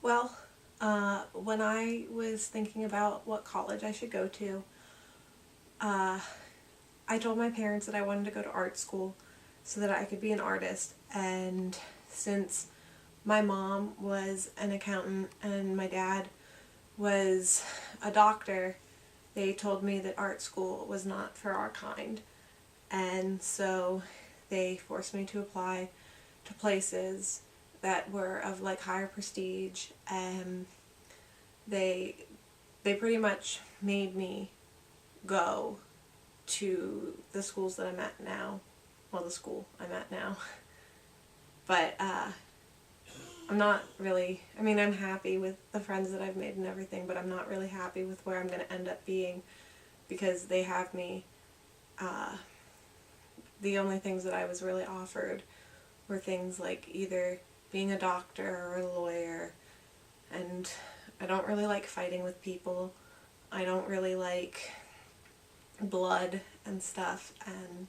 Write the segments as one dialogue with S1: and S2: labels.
S1: Well, when I was thinking about what college I should go to, uh, I told my parents that I wanted to go to art school so that I could be an artist. And since my mom was an accountant and my dad was a doctor, they told me that art school was not for our kind. And so they forced me to apply to places that were of like higher prestige, and they they pretty much made me go to the schools that I'm at now. Well, the school I'm at now. But I'm not really, I mean, I'm happy with the friends that I've made and everything, but I'm not really happy with where I'm going to end up being because they have me, uh, the only things that I was really offered were things like either being a doctor or a lawyer, and I don't really like fighting with people. I don't really like blood and stuff, and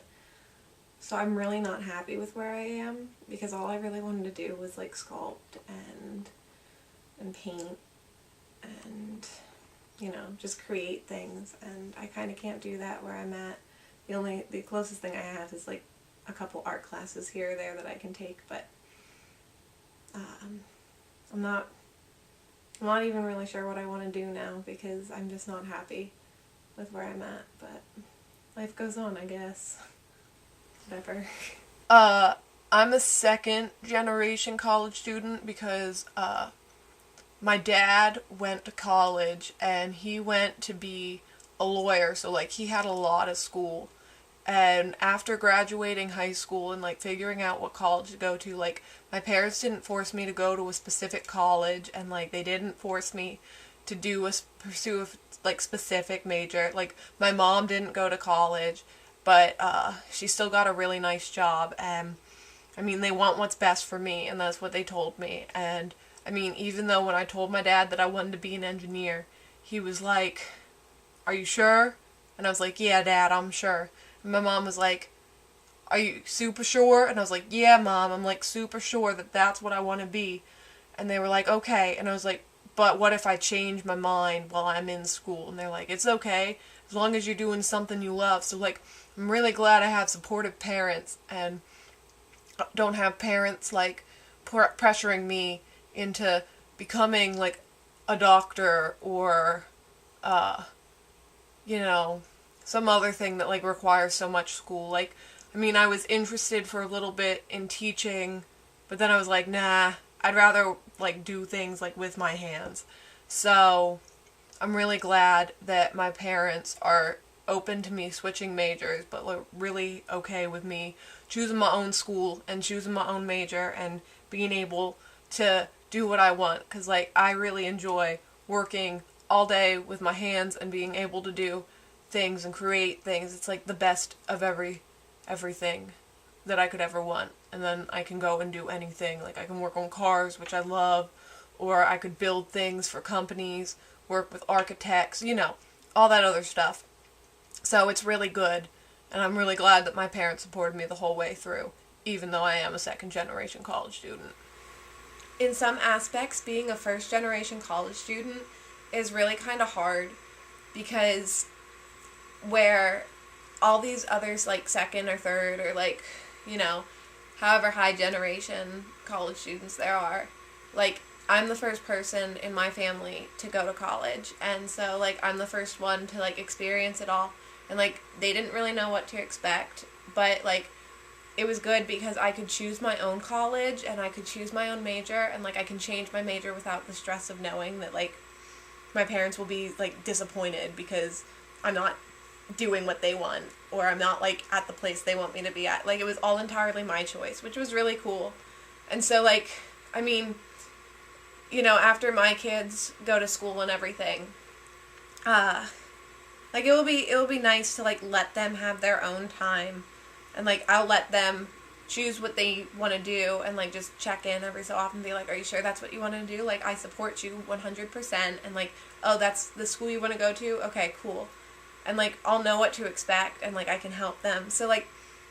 S1: so I'm really not happy with where I am because all I really wanted to do was like sculpt and paint and just create things, and I kind of can't do that where I'm at. The closest thing I have is like a couple art classes here or there that I can take, but um, I'm not even really sure what I want to do now because I'm just not happy with where I'm at, but life goes on, I guess. Whatever.
S2: Uh, I'm a second generation college student because my dad went to college and he went to be a lawyer, so like he had a lot of school. And after graduating high school and like figuring out what college to go to, like my parents didn't force me to go to a specific college, and like they didn't force me to pursue a like specific major. Like my mom didn't go to college, but she still got a really nice job, and I mean they want what's best for me, and that's what they told me. And I mean, even though when I told my dad that I wanted to be an engineer, he was like, "Are you sure?" And I was like, "Yeah, Dad, I'm sure." And my mom was like, "Are you super sure?" And I was like, "Yeah, Mom, I'm like super sure that that's what I want to be." And they were like, "Okay." And I was like, "But what if I change my mind while I'm in school?" And they're like, "It's okay, as long as you're doing something you love." So like, I'm really glad I have supportive parents and don't have parents like pressuring me into becoming like a doctor or uh you know some other thing that like requires so much school. Like I mean, I was interested for a little bit in teaching, but then I was like, nah, I'd rather like do things like with my hands. So I'm really glad that my parents are open to me switching majors, but like really okay with me choosing my own school and choosing my own major and being able to do what I want, cuz like I really enjoy working all day with my hands and being able to do things and create things. It's like the best of everything that I could ever want. And then I can go and do anything. Like I can work on cars, which I love, or I could build things for companies, work with architects, all that other stuff. So it's really good, and I'm really glad that my parents supported me the whole way through, even though I am a second generation college student. In some aspects, being a first generation college student is really kind of hard because where all these others, like second or third or like, you know, however high generation college students there are, like I'm the first person in my family to go to college, and so like I'm the first one to like experience it all, and like they didn't really know what to expect, but like it was good because I could choose my own college and I could choose my own major, and like I can change my major without the stress of knowing that like my parents will be like disappointed because I'm not doing what they want, or I'm not like at the place they want me to be at. Like it was all entirely my choice, which was really cool. And so like I mean, after my kids go to school and everything, like it will be nice to like let them have their own time, and like I'll let them choose what they want to do, and like just check in every so often and be like, are you sure that's what you want to do? Like I support you 100%, and like, oh, that's the school you want to go to? Okay, cool. And like I'll know what to expect, and like I can help them. So like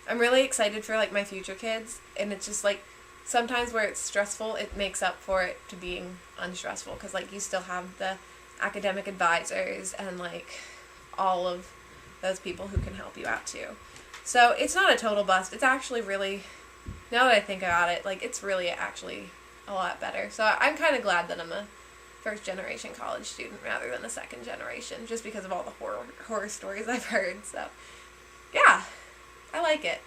S2: I'm really excited for like my future kids, and it's just like sometimes where it's stressful, it makes up for it to being unstressful, because like you still have the academic advisors and like all of those people who can help you out too. So it's not a total bust. It's actually really, now that I think about it, like it's really actually a lot better. So I'm kind of glad that I'm a first generation college student rather than a second generation, just because of all the horror stories I've heard. So yeah, I like it.